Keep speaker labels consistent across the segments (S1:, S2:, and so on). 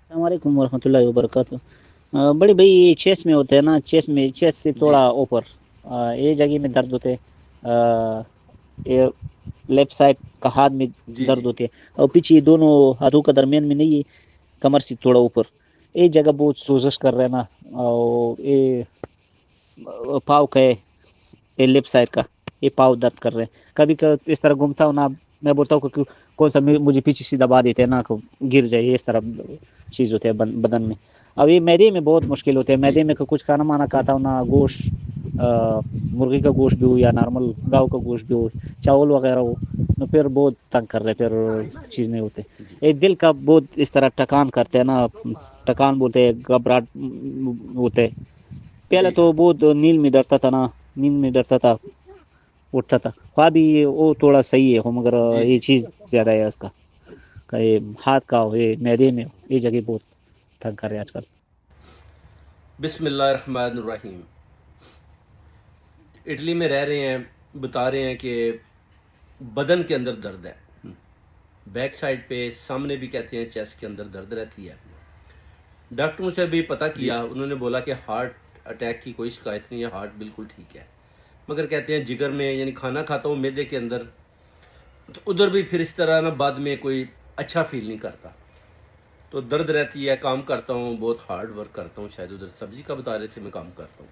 S1: السلام علیکم ورحمۃ اللہ وبرکاتہ۔ بڑی بھائی یہ چیس میں ہوتے ہیں نا، چیس سے
S2: جی
S1: تھوڑا اوپر یہ جگہ میں درد ہوتے یہ لیفٹ سائڈ کا ہاتھ میں
S2: جی
S1: درد
S2: جی
S1: ہوتے ہیں، اور پیچھے دونوں ہاتھوں کا درمیان میں نہیں ہے، کمر سے تھوڑا اوپر یہ جگہ بہت سوزش کر رہے ہیں نا، اور یہ پاؤ کا ہے، یہ لیفٹ سائڈ کا یہ پاؤ درد کر رہے ہیں، کبھی کبھی اس طرح گھومتا ہوں نا، میں بولتا ہوں کہ کون سا مجھے پیچھے سے دبا دیتے ہیں نا، گر جائے اس طرح چیز ہوتے ہیں بدن میں۔ اب یہ معدے میں بہت مشکل ہوتے ہیں،
S2: جی
S1: معدے میں کچھ کھانا مانا کھاتا ہوں نا، گوشت مرغی کا گوشت بھی ہو یا نارمل گاؤ کا گوشت بھی ہو، چاول وغیرہ ہو، تو پھر بہت تنگ کر رہے، پھر چیز نہیں ہوتے۔
S2: جی
S1: ایک دل کا بہت اس طرح ٹکان کرتے ہیں نا، ٹکان بولتے ہیں، گھبراہٹ ہوتے، پہلے
S2: جی
S1: تو بہت نیند میں ڈرتا تھا نا، نیند میں ڈرتا تھا، اٹھتا تھا خواب بھی وہ تھوڑا صحیح ہے، مگر
S2: جی
S1: یہ
S2: جی
S1: چیز زیادہ ہے اس کا، کہ یہ ہاتھ کا ہو، یہ معدے میں ہو، یہ جگہ بہت تنگ کر رہے آج کل۔
S2: بسم اللہ الرحمن الرحیم۔ اٹلی میں رہ رہے ہیں، بتا رہے ہیں کہ بدن کے اندر درد ہے، بیک سائڈ پہ، سامنے بھی کہتے ہیں چیسٹ کے اندر درد رہتی ہے۔ ڈاکٹروں سے بھی پتہ
S1: جی
S2: کیا، انہوں نے بولا کہ ہارٹ اٹیک کی کوئی شکایت نہیں ہے، ہارٹ بالکل ٹھیک ہے، مگر کہتے ہیں جگر میں، یعنی کھانا کھاتا ہوں معدے کے اندر، تو ادھر بھی پھر اس طرح نا بعد میں کوئی اچھا فیل نہیں کرتا، تو درد رہتی ہے۔ کام کرتا ہوں، بہت ہارڈ ورک کرتا ہوں، شاید ادھر سبزی کا بتا رہے تھے، میں کام کرتا ہوں،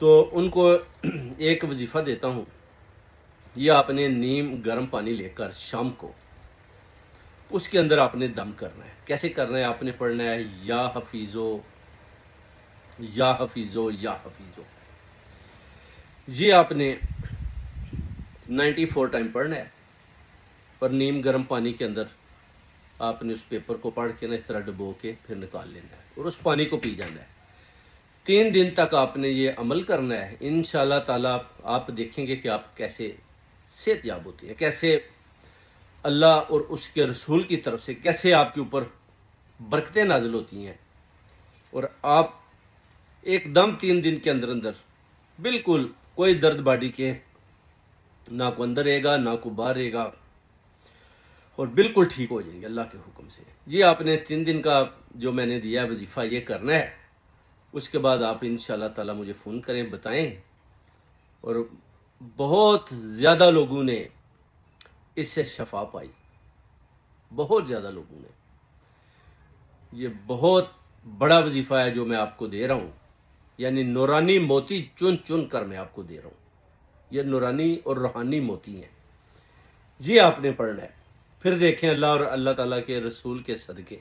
S2: تو ان کو ایک وظیفہ دیتا ہوں، یہ آپ نے نیم گرم پانی لے کر شام کو اس کے اندر آپ نے دم کرنا ہے۔ کیسے کرنا ہے؟ آپ نے پڑھنا ہے یا حفیظو یا حفیظو یا حفیظو، یہ آپ نے 94 ٹائم پڑھنا ہے، اور نیم گرم پانی کے اندر آپ نے اس پیپر کو پڑھ کے نا اس طرح ڈبو کے پھر نکال لینا ہے، اور اس پانی کو پی جانا ہے۔ 3 دن تک آپ نے یہ عمل کرنا ہے، انشاءاللہ تعالیٰ آپ دیکھیں گے کہ آپ کیسے صحت یاب ہوتی ہے، کیسے اللہ اور اس کے رسول کی طرف سے کیسے آپ کے اوپر برکتیں نازل ہوتی ہیں، اور آپ ایک دم 3 دن کے اندر اندر بالکل کوئی درد باڈی کے نہ کو اندر رہے گا، نہ کو باہر رہے گا، اور بالکل ٹھیک ہو جائیں گے اللہ کے حکم سے۔ جی آپ نے 3 دن کا جو میں نے دیا وظیفہ یہ کرنا ہے، اس کے بعد آپ انشاءاللہ تعالی مجھے فون کریں، بتائیں، اور بہت زیادہ لوگوں نے اس سے شفا پائی، بہت زیادہ لوگوں نے۔ یہ بہت بڑا وظیفہ ہے جو میں آپ کو دے رہا ہوں، یعنی نورانی موتی چن چن کر میں آپ کو دے رہا ہوں، یہ نورانی اور روحانی موتی ہیں، جی آپ نے پڑھنا ہے، پھر دیکھیں اللہ اور اللہ تعالیٰ کے رسول کے صدقے